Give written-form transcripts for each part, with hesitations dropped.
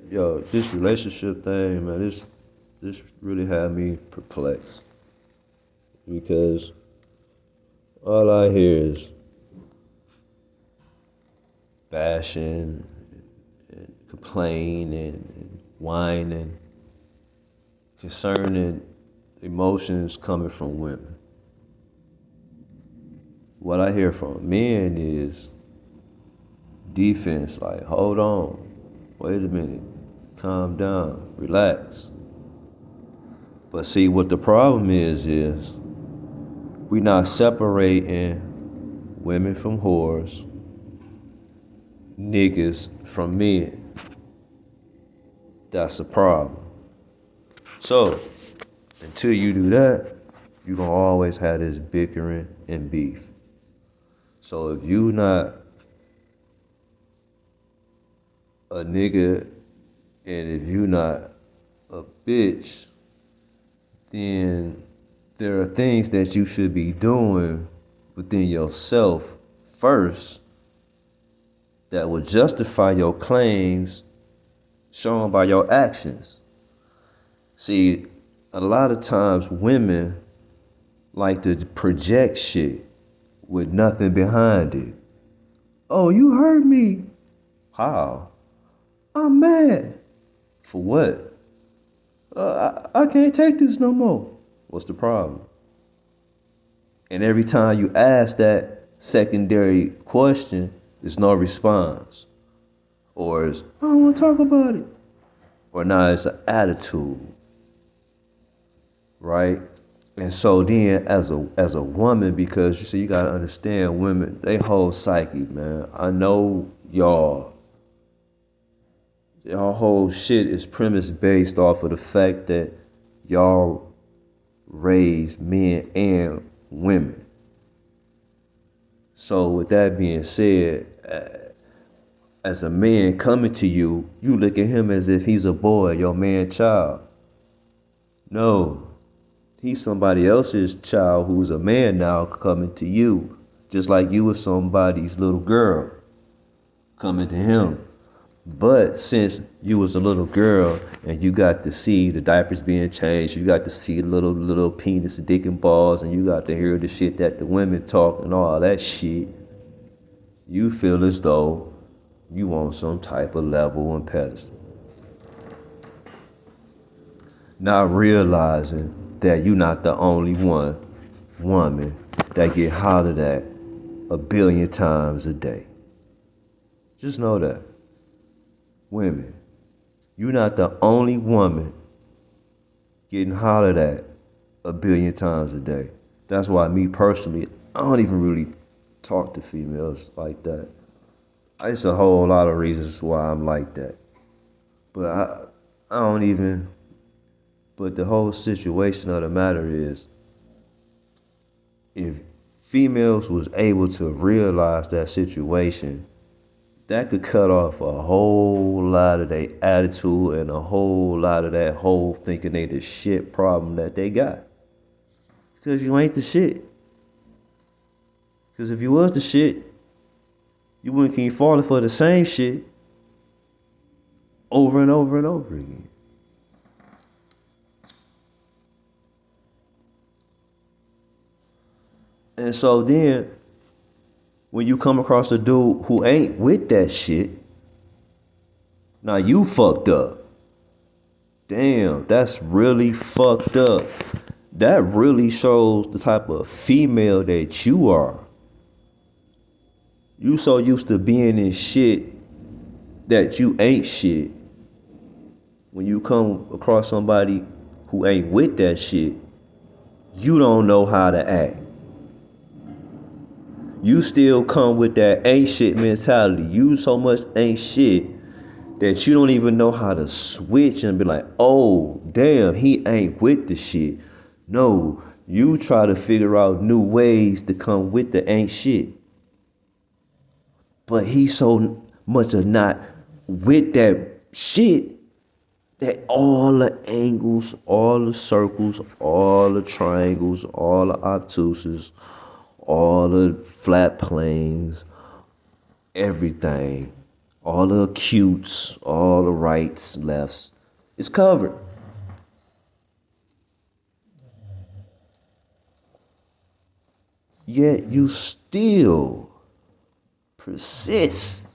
Yo, this relationship thing, man, this really had me perplexed because all I hear is bashing and complaining and whining concerning emotions coming from women. What I hear from men is defense, like, hold on, wait a minute, calm down, relax. But see, what the problem is we not separating women from whores, niggas from men. That's the problem. So, until you do that, you're gonna always have this bickering and beef. So if you not a nigga and if you not a bitch, then there are things that you should be doing within yourself first that will justify your claims shown by your actions. See, a lot of times women like to project shit with nothing behind it. Oh, you hurt me. How? I'm mad. For what? I can't take this no more. What's the problem? And every time you ask that secondary question, there's no response. Or it's, I don't want to talk about it. Or now it's an attitude. Right? And so then as a woman, because you see, you gotta understand women, they whole psyche, man. I know y'all whole shit is premise based off of the fact that y'all raise men and women. So with that being said, as a man coming to you, you look at him as if he's a boy, your man child. No, he's somebody else's child who's a man now coming to you, just like you was somebody's little girl coming to him. But since you was a little girl and you got to see the diapers being changed, you got to see little penis, dick and balls, and you got to hear the shit that the women talk and all that shit, you feel as though you want some type of level and pedestal. Not realizing that you're not the only woman that get hollered at 1,000,000,000 times a day. Just know that. Women, you're not the only woman getting hollered at 1,000,000,000 times a day. That's why me personally, I don't even really talk to females like that. It's a whole lot of reasons why I'm like that. But I don't even, but the whole situation of the matter is, if females was able to realize that situation, that could cut off a whole lot of their attitude and a whole lot of that whole thinking they the shit problem that they got. Because you ain't the shit. Because if you was the shit, you wouldn't keep falling for the same shit over and over and over again. And so then, when you come across a dude who ain't with that shit, now you fucked up. Damn, that's really fucked up. That really shows the type of female that you are. You so used to being in shit that you ain't shit. When you come across somebody who ain't with that shit, you don't know how to act. You still come with that ain't shit mentality. You so much ain't shit that you don't even know how to switch and be like, oh, damn, he ain't with the shit. No, you try to figure out new ways to come with the ain't shit. But he's so much of not with that shit that all the angles, all the circles, all the triangles, all the obtuses, all the flat planes, everything, all the acutes, all the rights, lefts. It's covered. Yet you still persist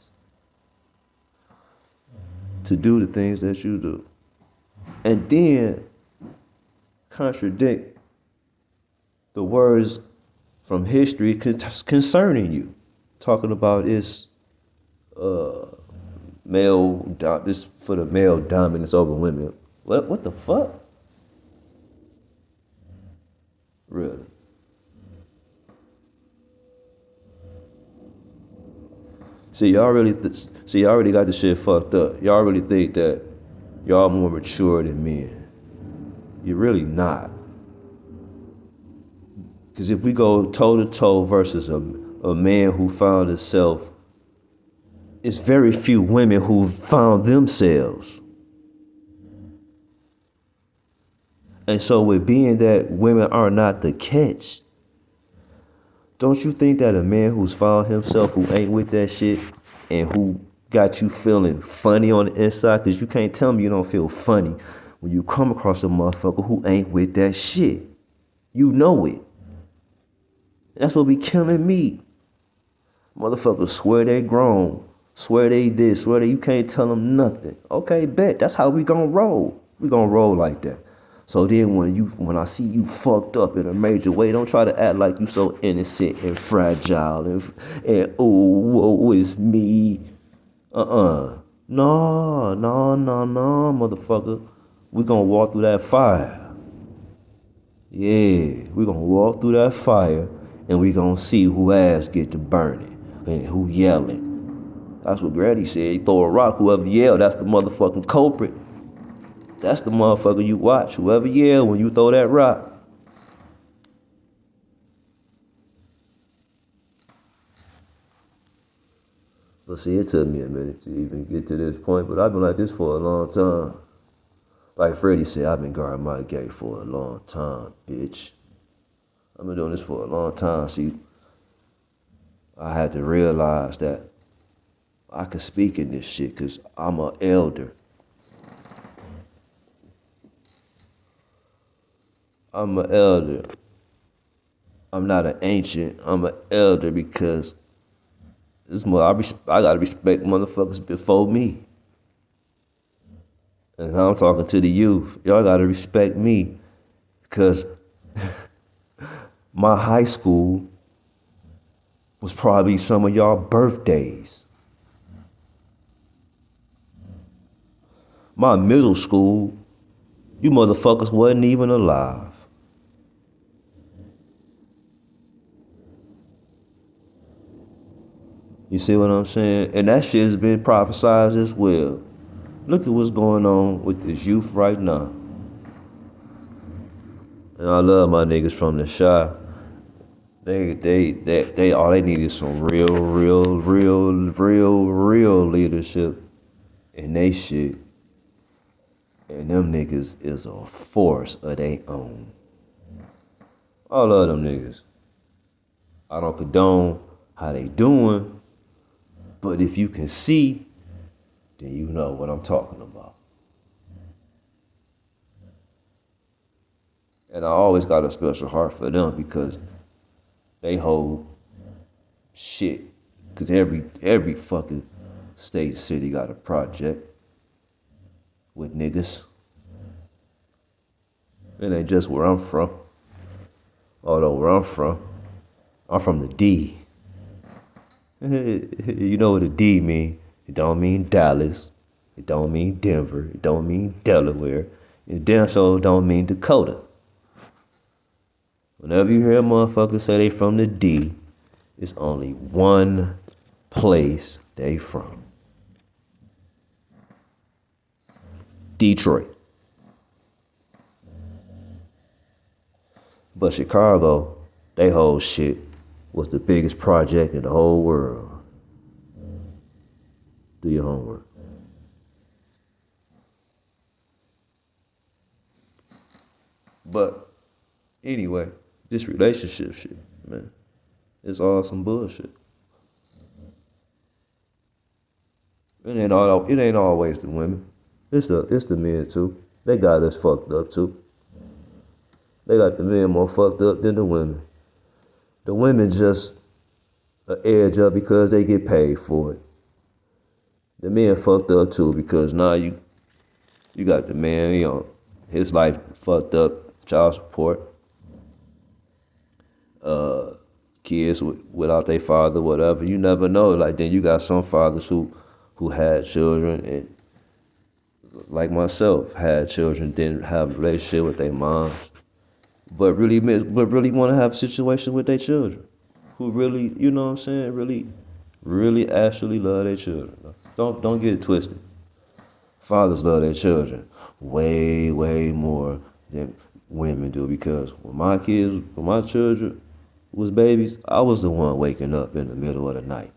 to do the things that you do. And then contradict the words from history concerning you. Talking about this this for the male dominance over women. What the fuck? Really? See, y'all already got the shit fucked up. Y'all really think that y'all more mature than men. You're really not. Because if we go toe to toe versus a man who found himself, it's very few women who found themselves. And so with being that women are not the catch, don't you think that a man who's found himself, who ain't with that shit, and who got you feeling funny on the inside, because you can't tell me you don't feel funny when you come across a motherfucker who ain't with that shit. You know it. That's what be killing me. Motherfuckers swear they grown, swear they this, swear that you can't tell them nothing. Okay, bet. That's how we gonna roll. We gonna roll like that. So then when I see you fucked up in a major way, don't try to act like you so innocent and fragile and oh, it's me. No, motherfucker. We gonna walk through that fire. Yeah, we gonna walk through that fire and we gonna see who ass get to burning and who yelling. That's what Granny said. You throw a rock, whoever yell, that's the motherfucking culprit. That's the motherfucker you watch. Whoever yell when you throw that rock. But see, it took me a minute to even get to this point, but I've been like this for a long time. Like Freddie said, I've been guarding my gate for a long time, bitch. I've been doing this for a long time. See, I had to realize that I could speak in this shit because I'm an elder. I'm an elder. I'm not an ancient. I'm an elder because I gotta respect motherfuckers before me. And now I'm talking to the youth. Y'all gotta respect me because my high school was probably some of y'all birthdays. My middle school, you motherfuckers wasn't even alive. You see what I'm saying? And that shit has been prophesized as well. Look at what's going on with this youth right now. And I love my niggas from the Chi. They all they need is some real leadership in they shit. And them niggas is a force of their own. I love them niggas. I don't condone how they doing, but if you can see, then you know what I'm talking about. And I always got a special heart for them because they hold shit. Because every fucking state, city got a project with niggas. It ain't just where I'm from. Although where I'm from the D. You know what a D mean? It don't mean Dallas. It don't mean Denver. It don't mean Delaware. It damn sure don't mean Dakota. Whenever you hear a motherfucker say they from the D, it's only one place they from. Detroit. But Chicago, they whole shit was the biggest project in the whole world. Do your homework. But anyway, this relationship shit, man, it's all some bullshit. It ain't always the women. It's the men too. They got us fucked up too. They got the men more fucked up than the women. The women just an edge up because they get paid for it. The men fucked up too because now you got the man, his life fucked up, child support, kids without their father, whatever. You never know. Like then you got some fathers who had children and like myself had children, didn't have a relationship with their moms, but really want to have a situation with their children, who really, you know what I'm saying, really actually love their children. Don't get it twisted. Fathers love their children way more than women do because when my children was babies, I was the one waking up in the middle of the night.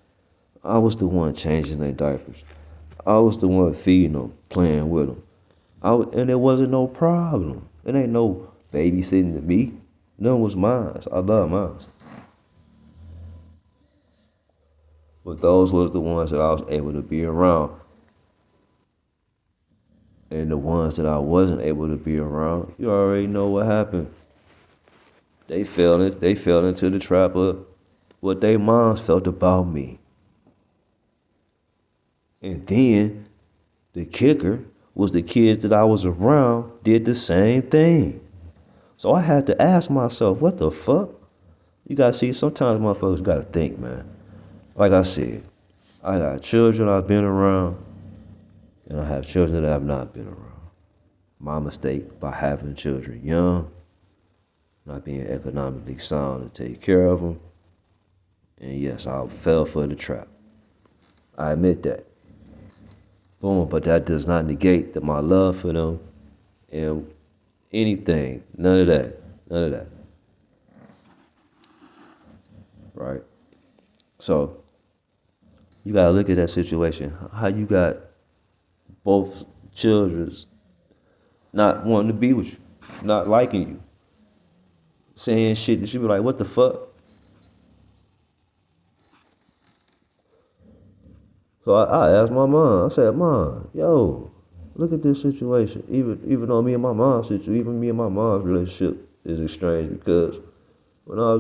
I was the one changing their diapers. I was the one feeding them, playing with them. And there wasn't no problem. It ain't no babysitting to me. None was mine. I love mine. But those was the ones that I was able to be around. And the ones that I wasn't able to be around, you already know what happened. They fell into the trap of what their moms felt about me. And then the kicker was the kids that I was around did the same thing. So I had to ask myself, what the fuck? You gotta see, sometimes motherfuckers gotta think, man. Like I said, I got children I've been around, and I have children that I've not been around. My mistake by having children young, not being economically sound to take care of them. And yes, I fell for the trap. I admit that. Boom, but that does not negate that my love for them and anything, none of that. Right? So, you gotta look at that situation. How you got both children's not wanting to be with you, not liking you, saying shit that you be like, what the fuck? So I asked my mom, I said, Mom, yo, look at this situation. Even though me and my mom's relationship is estranged because when I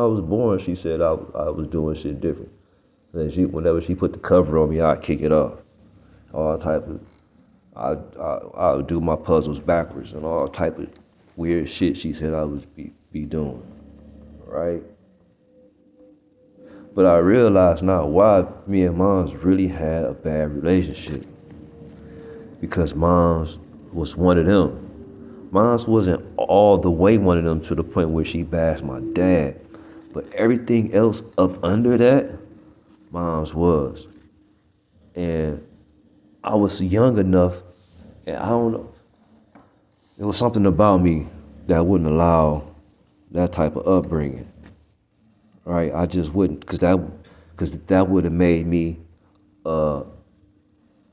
was born, she said I was doing shit different. And whenever she put the cover on me, I'd kick it off. All type of I would do my puzzles backwards and all type of weird shit she said I was be doing. Right? But I realize now why me and Moms really had a bad relationship. Because Moms was one of them. Moms wasn't all the way one of them to the point where she bashed my dad. But everything else up under that, Moms was. And I was young enough, and I don't know, there was something about me that wouldn't allow that type of upbringing. Right, I just wouldn't, cause that would have made me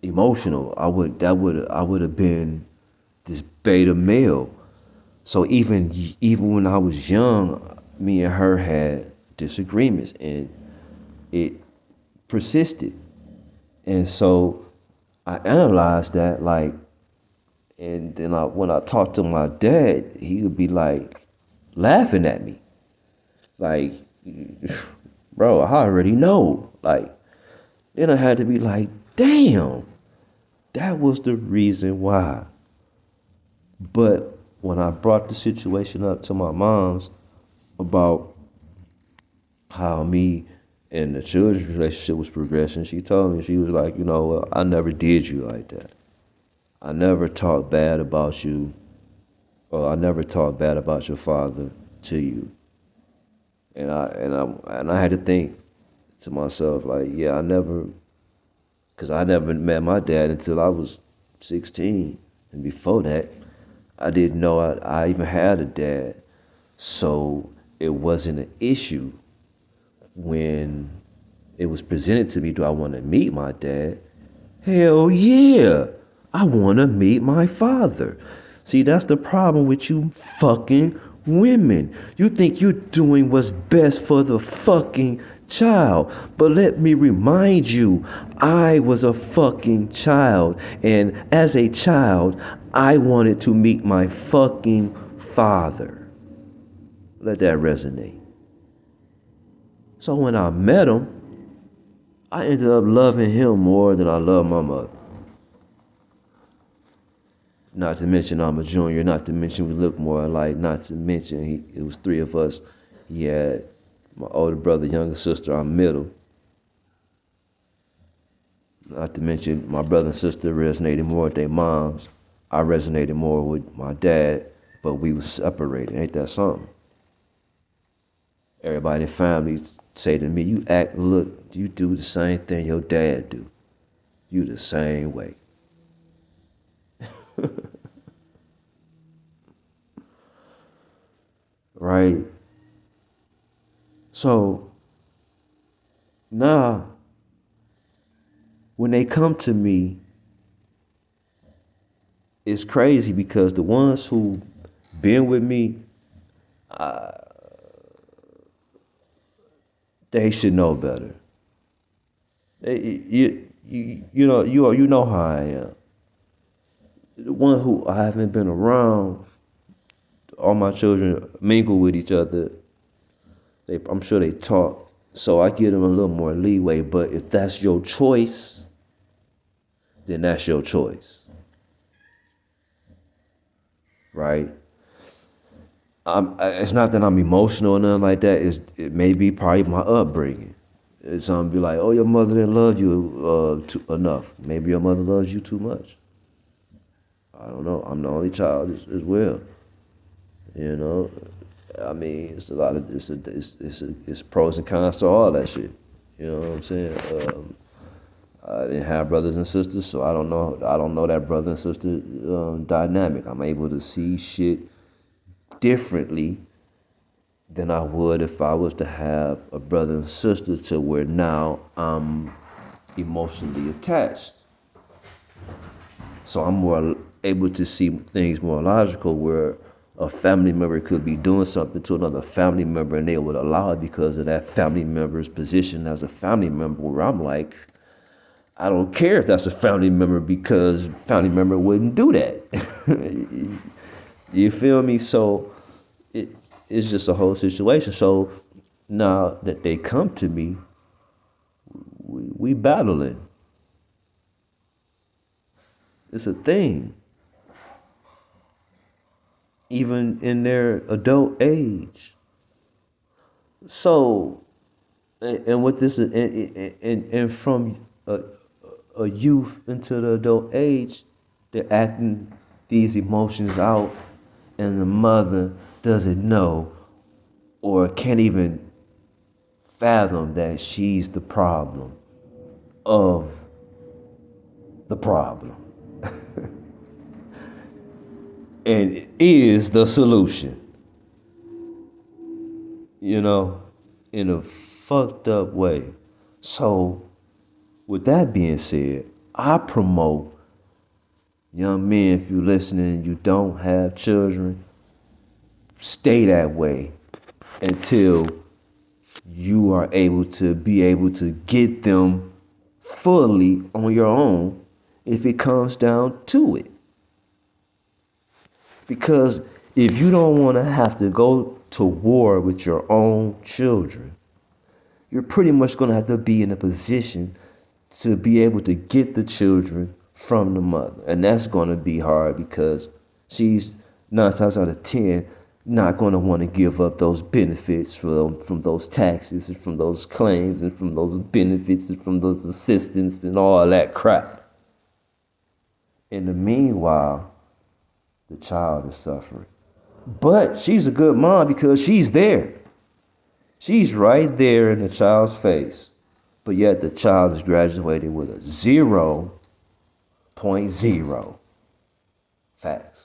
emotional. I would have been this beta male. So even when I was young, me and her had disagreements, and it persisted. And so I analyzed that, like, and then when I talked to my dad, he would be like laughing at me, like, bro, I already know. Like, then I had to be like, damn, that was the reason why. But when I brought the situation up to my mom's about how me and the children's relationship was progressing, she told me, she was like, you know, well, I never did you like that. I never talked bad about you, or I never talked bad about your father to you. And I had to think to myself, like, yeah, because I never met my dad until I was 16. And before that, I didn't know I even had a dad. So it wasn't an issue when it was presented to me, do I want to meet my dad? Hell yeah, I want to meet my father. See, that's the problem with you fucking women. You think you're doing what's best for the fucking child. But let me remind you, I was a fucking child. And as a child, I wanted to meet my fucking father. Let that resonate. So when I met him, I ended up loving him more than I love my mother. Not to mention I'm a junior, not to mention we look more alike, not to mention it was three of us. He had my older brother, younger sister, I'm middle. Not to mention my brother and sister resonated more with their moms. I resonated more with my dad, but we were separated. Ain't that something? Everybody in the family say to me, you act, look, you do the same thing your dad do. You the same way. Right? So now, when they come to me, it's crazy because the ones who been with me, they should know better. You know how I am. The one who I haven't been around, all my children mingle with each other. I'm sure they talk, so I give them a little more leeway. But if that's your choice, then that's your choice, right? It's not that I'm emotional or nothing like that. It may be probably my upbringing. Some be like, oh, your mother didn't love you enough. Maybe your mother loves you too much. I don't know. I'm the only child as well. You know, I mean, it's a lot of it's pros and cons to all that shit. You know what I'm saying? I didn't have brothers and sisters, so I don't know that brother and sister dynamic. I'm able to see shit differently than I would if I was to have a brother and sister, to where now I'm emotionally attached. So I'm more able to see things more logical, where a family member could be doing something to another family member and they would allow it because of that family member's position as a family member, where I'm like, I don't care if that's a family member because family member wouldn't do that. You feel me? So it's just a whole situation. So now that they come to me, we battling. It's a thing. Even in their adult age. So, and with this, and from a youth into the adult age, they're acting these emotions out, and the mother doesn't know or can't even fathom that she's the problem of the problem and is the solution, you know, in a fucked up way. So, with that being said, I promote young men, if you're listening and you don't have children, stay that way until you are able to get them fully on your own, if it comes down to it. Because if you don't want to have to go to war with your own children, you're pretty much going to have to be in a position to be able to get the children from the mother. And that's going to be hard because she's 9 times out of 10 not going to want to give up those benefits from those taxes and from those claims and from those benefits and from those assistance and all that crap. In the meanwhile, the child is suffering. But she's a good mom because she's there. She's right there in the child's face. But yet the child is graduating with a 0.0. Facts.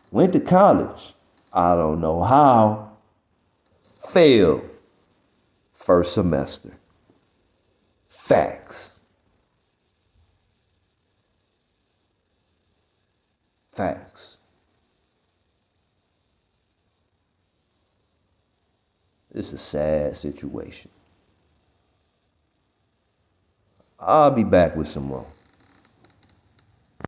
Went to college. I don't know how. Failed first semester. Facts. Facts. It's a sad situation. I'll be back with some more.